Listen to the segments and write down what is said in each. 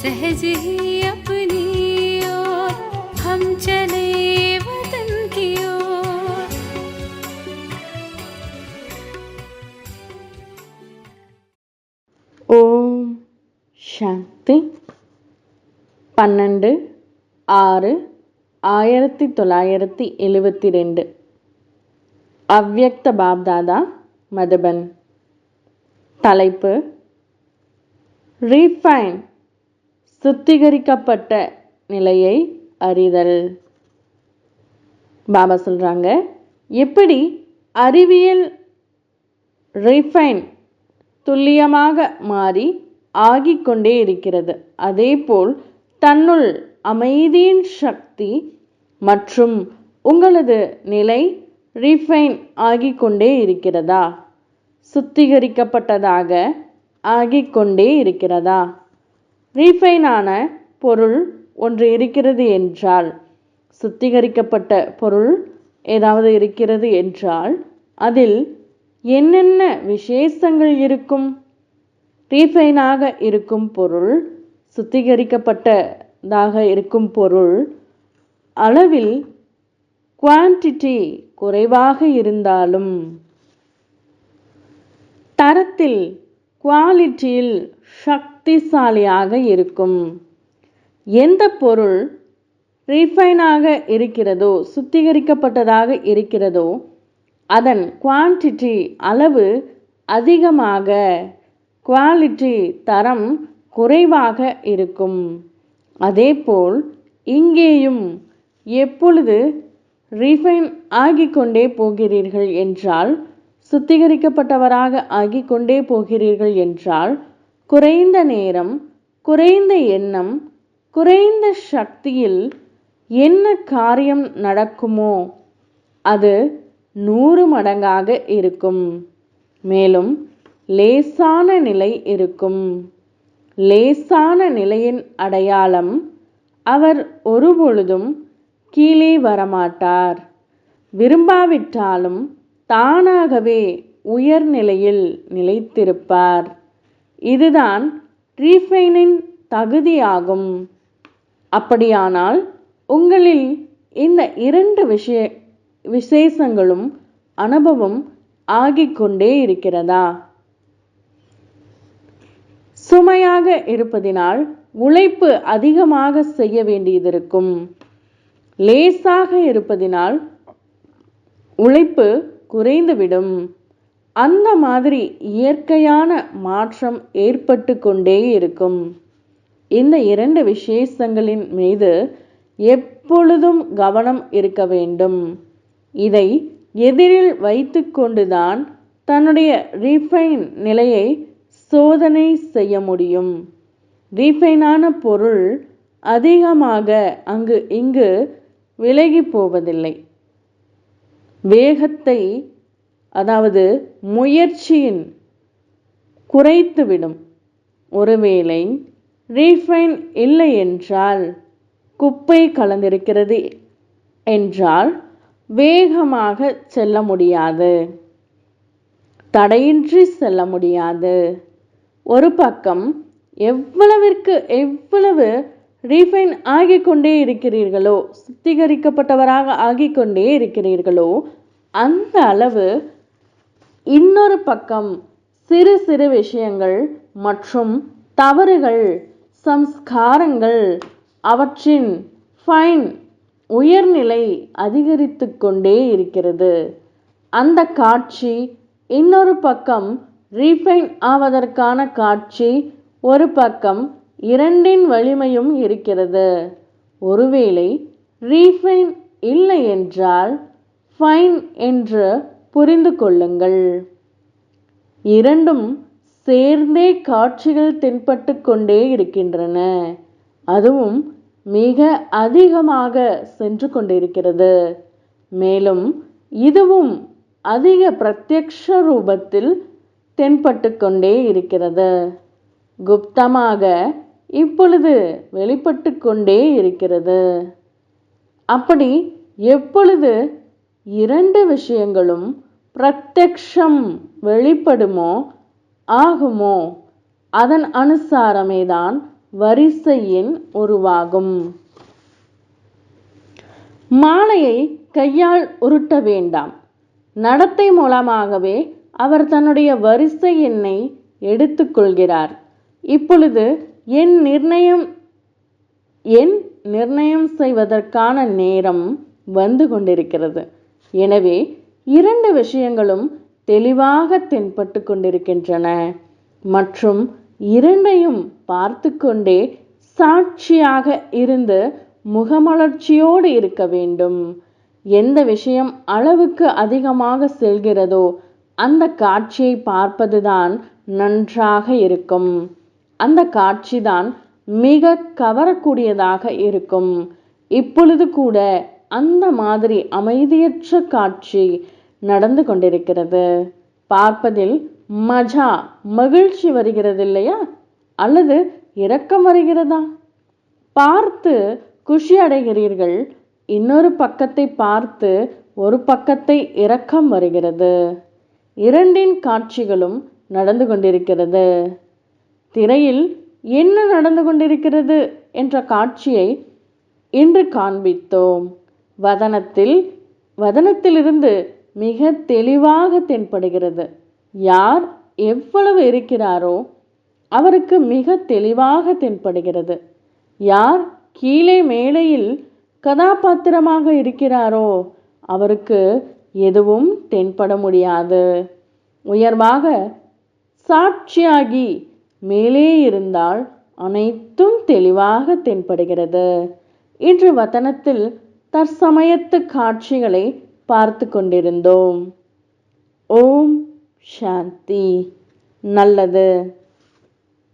सहज ही अपनी ओर हम चले वतन की ओर। ஓம் சாந்தி 12/6/1972 அவ்யக்த பாப்தாதா மதுபன். தலைப்பு ரீஃபைன், சுத்திகரிக்கப்பட்ட நிலையை அறிதல். பாபா சொல்கிறாங்க, எப்படி அறிவியல் ரீஃபைன் துல்லியமாக மாறி ஆகிக்கொண்டே இருக்கிறது, அதேபோல் தன்னுள் அமைதியின் சக்தி மற்றும் உங்களது நிலை ரீஃபைன் ஆகிக்கொண்டே இருக்கிறதா, சுத்திகரிக்கப்பட்டதாக ஆகிக்கொண்டே இருக்கிறதா? ரீஃபைனான பொருள் ஒன்று இருக்கிறது என்றால், சுத்திகரிக்கப்பட்ட பொருள் ஏதாவது இருக்கிறது என்றால் அதில் என்னென்ன விசேஷங்கள் இருக்கும்? ரீஃபைனாக இருக்கும் பொருள், சுத்திகரிக்கப்பட்டதாக இருக்கும் பொருள் அளவில் குவான்டிட்டி குறைவாக இருந்தாலும் தரத்தில் குவாலிட்டியில் சக்திசாலியாக இருக்கும். எந்த பொருள் ரீஃபைனாக இருக்கிறதோ, சுத்திகரிக்கப்பட்டதாக இருக்கிறதோ, அதன் குவான்டிட்டி அளவு அதிகமாக, குவாலிட்டி தரம் குறைவாக இருக்கும். அதேபோல் இங்கேயும் எப்பொழுது ரீஃபைன் ஆகிக்கொண்டே போகிறீர்கள் என்றால், சுத்திகரிக்கப்பட்டவராக ஆகிக்கொண்டே போகிறீர்கள் என்றால், குறைந்த நேரம், குறைந்த எண்ணம், குறைந்த சக்தியில் என்ன காரியம் நடக்குமோ அது 100 மடங்காக இருக்கும். மேலும் லேசான நிலை இருக்கும். லேசான நிலையின் அடையாளம், அவர் ஒருபொழுதும் கீழே வரமாட்டார். விரும்பாவிட்டாலும் தானாகவே உயர்நிலையில் நிலைத்திருப்பார். இதுதான் ரீஃபைனின் தகுதியாகும். அப்படியானால் உங்களில் இந்த 2 விசேஷங்களும் அனுபவம் ஆகிக்கொண்டே இருக்கிறதா? சுமையாக இருப்பதினால் உழைப்பு அதிகமாக செய்ய வேண்டியதிருக்கும். லேசாக இருப்பதினால் உழைப்பு குறைந்துவிடும். அந்த மாதிரி இயற்கையான மாற்றம் ஏற்பட்டு கொண்டே இருக்கும். இந்த 2 விசேஷங்களின் மீது எப்பொழுதும் கவனம் இருக்க வேண்டும். இதை எதிரில் வைத்து கொண்டுதான் தன்னுடைய ரீஃபைன் நிலையை சோதனை செய்ய முடியும். ரீஃபைனான பொருள் அதிகமாக அங்கு இங்கு விலகி போவதில்லை. வேகத்தை, அதாவது முயற்சியின் குறைத்துவிடும். ஒருவேளை ரீஃபைன் இல்லை என்றால், குப்பை கலந்திருக்கிறது என்றால் வேகமாக செல்ல முடியாது, தடையின்றி செல்ல முடியாது. ஒரு பக்கம் எவ்வளவிற்கு எவ்வளவு ரீஃபைன் ஆகிக்கொண்டே இருக்கிறீர்களோ, சுத்திகரிக்கப்பட்டவராக ஆகிக்கொண்டே இருக்கிறீர்களோ, அந்த அளவு இன்னொரு பக்கம் சிறு சிறு விஷயங்கள் மற்றும் தவறுகள், சம்ஸ்காரங்கள், அவற்றின் ஃபைன் உயர்நிலை அதிகரித்து கொண்டே இருக்கிறது. அந்த காட்சி இன்னொரு பக்கம் ரீஃபைன் ஆவதற்கான காட்சி, ஒரு பக்கம் இரண்டின் வலிமையும் இருக்கிறது. ஒருவேளை ரீஃபைன் இல்லை என்றால் ஃபைன் என்று புரிந்து கொள்ளுங்கள். இரண்டும் சேர்ந்தே காட்சிகள் தென்பட்டு கொண்டே இருக்கின்றன. அதுவும் மிக அதிகமாக சென்று கொண்டிருக்கிறது. மேலும் இதுவும் அதிக பிரத்யக்ஷ ரூபத்தில் தென்பட்டு கொண்டே இருக்கிறது. குப்தமாக இப்பொழுது வெளிப்பட்டு கொண்டே இருக்கிறது. அப்படி எப்பொழுது இரண்டு விஷயங்களும் பிரத்யக்ஷம் வெளிப்படுமோ ஆகுமோ அதன் அனுசாரமே தான் வரிசையின் உருவாகும். மாலையை கையால் உருட்ட வேண்டாம். நடத்தை மூலமாகவே அவர் தன்னுடைய வரிசை எண்ணை எடுத்துக்கொள்கிறார். இப்பொழுது என் நிர்ணயம் செய்வதற்கான நேரம் வந்து கொண்டிருக்கிறது. எனவே இரண்டு விஷயங்களும் தெளிவாக தென்பட்டு கொண்டிருக்கின்றன மற்றும் இரண்டையும் பார்த்து கொண்டே சாட்சியாக இருந்து முகமலர்ச்சியோடு இருக்க வேண்டும். எந்த விஷயம் அளவுக்கு அதிகமாக செல்கிறதோ அந்த காட்சியை பார்ப்பதுதான் நன்றாக இருக்கும். அந்த காட்சிதான் மிக கவரக்கூடியதாக இருக்கும். இப்பொழுது கூட அந்த மாதிரி அமைதியற்ற காட்சி நடந்து கொண்டிருக்கிறது. பார்ப்பதில் மகிழ்ச்சி வருகிறது இல்லையா? அல்லது இரக்கம் வருகிறதா? பார்த்து குஷி அடைகிறீர்கள். இன்னொரு பக்கத்தை பார்த்து ஒரு பக்கத்தை இரக்கம் வருகிறது. இரண்டின் காட்சிகளும் நடந்து கொண்டிருக்கிறது. திரையில் என்ன நடந்து கொண்டிருக்கிறது என்ற காட்சியை இன்று காண்பித்தோம். வதனத்திலிருந்து மிக தெளிவாக தென்படுகிறது. யார் எவ்வளவு இருக்கிறாரோ அவருக்கு மிக தெளிவாக தென்படுகிறது. யார் கீழே மேலையில் கதாபாத்திரமாக இருக்கிறாரோ அவருக்கு எதுவும் தென்பட முடியாது. உயர்வாக சாட்சியாகி மேலே இருந்தால் அனைத்தும் தெளிவாக தென்படுகிறது. இன்று வதனத்தில் தற்சமயத்து காட்சிகளை பார்த்து கொண்டிருந்தோம். ஓம் சாந்தி. நல்லது.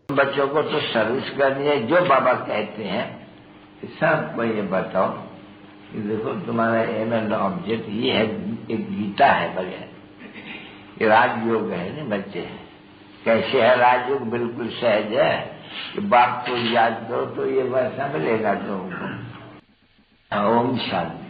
बच्चों को तो सर्विस करनी है. जो बाबा कहते हैं सबको ये बताओ कि देखो तुम्हारा एम एंड ऑब्जेक्ट ये है. एक गीता है बढ़िया. ये राजयोग है ना बच्चे. कैसे है राजयोग? बिल्कुल सहज है कि बाप को याद करो तो ये वैसा मिलेगा तुमको. ओम शांति.